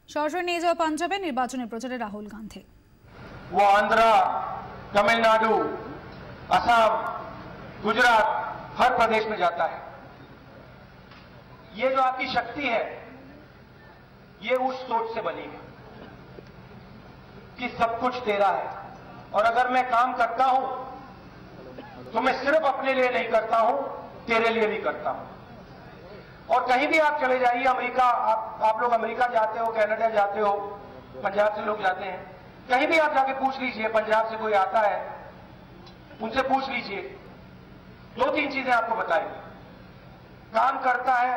সরাসরি নিয়ে যাওয়া পাঞ্জাবে নির্বাচনী প্রচারে রাহুল গান্ধী। वो आंध्रा, तमिलनाडु, असम, गुजरात हर प्रदेश में जाता है। ये जो आपकी शक्ति है ये उस सोच से बनी है कि सब कुछ तेरा है, और अगर मैं काम करता हूं तो मैं सिर्फ अपने लिए नहीं करता हूं, तेरे लिए भी करता हूं। और कहीं भी आप चले जाइए, अमेरिका, आप लोग अमेरिका जाते हो, कनाडा जाते हो, पंजाब से लोग जाते हैं, कहीं भी आप जाके पूछ लीजिए, पंजाब से कोई आता है उनसे पूछ लीजिए, 2-3 चीजें आपको बताएंगे। काम करता है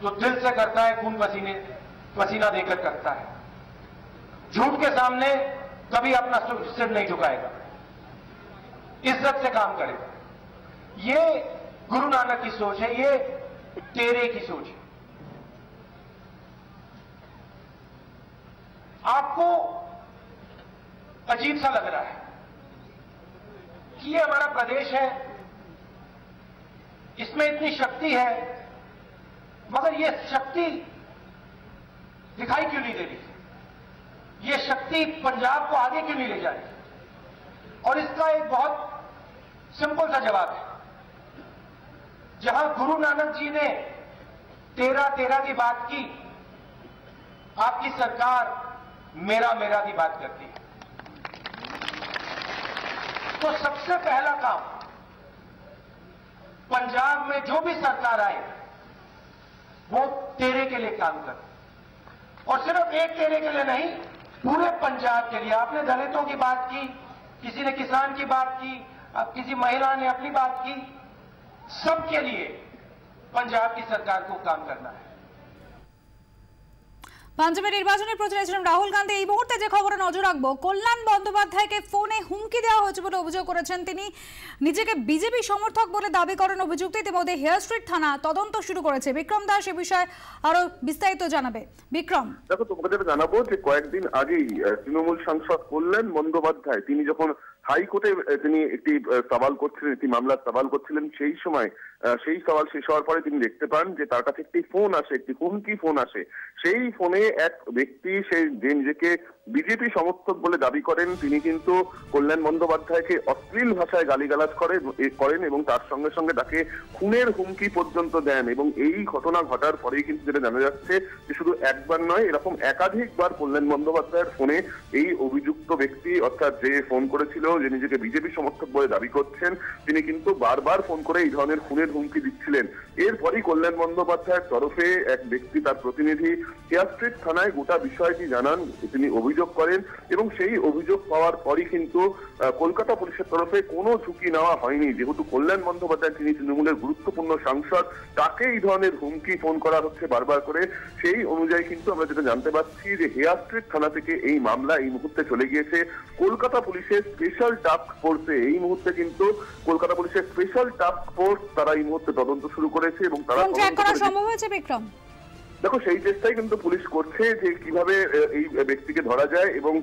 तो दिल से करता है, खून पसीना देकर करता है, झूठ के सामने कभी अपना सिर नहीं झुकाएगा, इज्जत से काम करेगा। ये गुरु नानक की सोच है, ये तेरे की सोच है। आपको अजीब सा लग रहा है कि ये हमारा प्रदेश है, इसमें इतनी शक्ति है, मगर ये शक्ति दिखाई क्यों नहीं दे रही, ये शक्ति पंजाब को आगे क्यों नहीं ले जा रही? और इसका एक बहुत सिंपल सा जवाब है। जहां गुरु नानक जी ने तेरा तेरा की बात की, आपकी सरकार मेरा मेरा की बात करती है। तो सबसे पहला काम, पंजाब में जो भी सरकार आए वो तेरे के लिए काम करे, और सिर्फ एक तेरे के लिए नहीं, पूरे पंजाब के लिए। आपने दलितों की बात की, किसी ने किसान की बात की, अब किसी महिला ने अपनी बात की, सबके लिए पंजाब की सरकार को काम करना है। পাঞ্জাবের নির্বাচনী প্রচারে ছিলেন রাহুল গান্ধী। এই মুহূর্তে যে খবরে নজর রাখবো, কল্যাণ বন্দ্যোপাধ্যায়কে ফোনে হুমকি দেওয়া হয়েছে বলে অভিযোগ করেছেন তিনি। নিজেকে বিজেপি সমর্থক বলে দাবি করেন অভিযুক্ত। ইতিমধ্যে হেয়ার স্ট্রিট থানা তদন্ত শুরু করেছে। বিক্রম দাস এ বিষয়ে আরো বিস্তারিত জানাবে। বিক্রম, দেখো, তোমাকে যেটা জানাবো যে কয়েকদিন আগেই তৃণমূল সাংসদ কল্যাণ বন্দ্যোপাধ্যায় তিনি যখন হাইকোর্টে তিনি একটি সওয়াল করছিলেন, একটি মামলার সওয়াল করছিলেন, সেই সময় সেই সওয়াল শেষ হওয়ার পরে তিনি দেখতে পান যে তার কাছে একটি ফোন আসে, একটি হুমকি ফোন আসে। সেই ফোনে এক ব্যক্তি, সে যে নিজেকে বিজেপি সমর্থক বলে দাবি করেন, তিনি কিন্তু কল্যাণ বন্দ্যোপাধ্যায়কে অশ্লীল ভাষায় গালিগালাজ করেন এবং তার সঙ্গে সঙ্গে তাকে খুনের হুমকি পর্যন্ত দেন। এবং এই ঘটনা ঘটার পরেই কিন্তু যেটা জানা যাচ্ছে যে শুধু একবার নয়, এরকম একাধিকবার কল্যাণ বন্দ্যোপাধ্যায়ের ফোনে এই অভিযুক্ত ব্যক্তি, অর্থাৎ যে ফোন করেছিল, যে নিজেকে বিজেপি সমর্থক বলে দাবি করছেন, তিনি কিন্তু বারবার ফোন করে এই ধরনের খুনের হুমকি দিচ্ছিলেন। এরপরই কল্যাণ বন্দ্যোপাধ্যায়ের তরফে এক ব্যক্তি, তার প্রতিনিধি, হেয়ার স্ট্রিট থানায় গোটা বিষয়টি জানান, তিনি অভিযোগ করেন, এবং সেই অভিযোগ পাওয়ার পরই কিন্তু কলকাতা পুলিশের তরফে কোনো ঝুঁকি নেওয়া হয়নি। যেহেতু কল্যাণ বন্দ্যোপাধ্যায় তিনি তৃণমূলের গুরুত্বপূর্ণ সাংসদ, তাকে এই ধরনের হুমকি ফোন করা হচ্ছে বারবার করে। সেই অনুযায়ী কিন্তু আমরা যেটা জানতে পারছি যে হেয়ার স্ট্রিট থানা থেকে এই মামলা এই মুহূর্তে চলে গিয়েছে কলকাতা পুলিশের স্পেশাল টাস্ক ফোর্সে। এই মুহূর্তে কিন্তু কলকাতা পুলিশের স্পেশাল টাস্ক ফোর্স তারা এই মুহূর্তে তদন্ত শুরু করেছে এবং তারা সম্ভব হয়েছে। বিক্রম, দেখো, সেই চেষ্টাই কিন্তু পুলিশ করছে যে কিভাবে এই ব্যক্তিকে ধরা যায়, এবং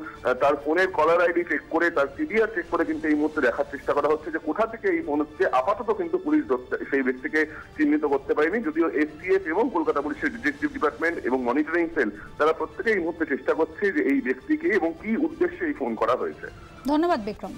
তার ফোনের কলার আইডি চেক করে, তার সিডিআর চেক করে কিন্তু এই মুহূর্তে দেখার চেষ্টা করা হচ্ছে যে কোথা থেকে এই ফোন হচ্ছে। আপাতত কিন্তু পুলিশ সেই ব্যক্তিকে চিহ্নিত করতে পারেনি, যদিও এসটিএফ এবং কলকাতা পুলিশের ডিটেকটিভ ডিপার্টমেন্ট এবং মনিটরিং সেল তারা প্রত্যেকে এই মুহূর্তে চেষ্টা করছে যে এই ব্যক্তিকে এবং কি উদ্দেশ্যে এই ফোন করা হয়েছে। ধন্যবাদ বিক্রম।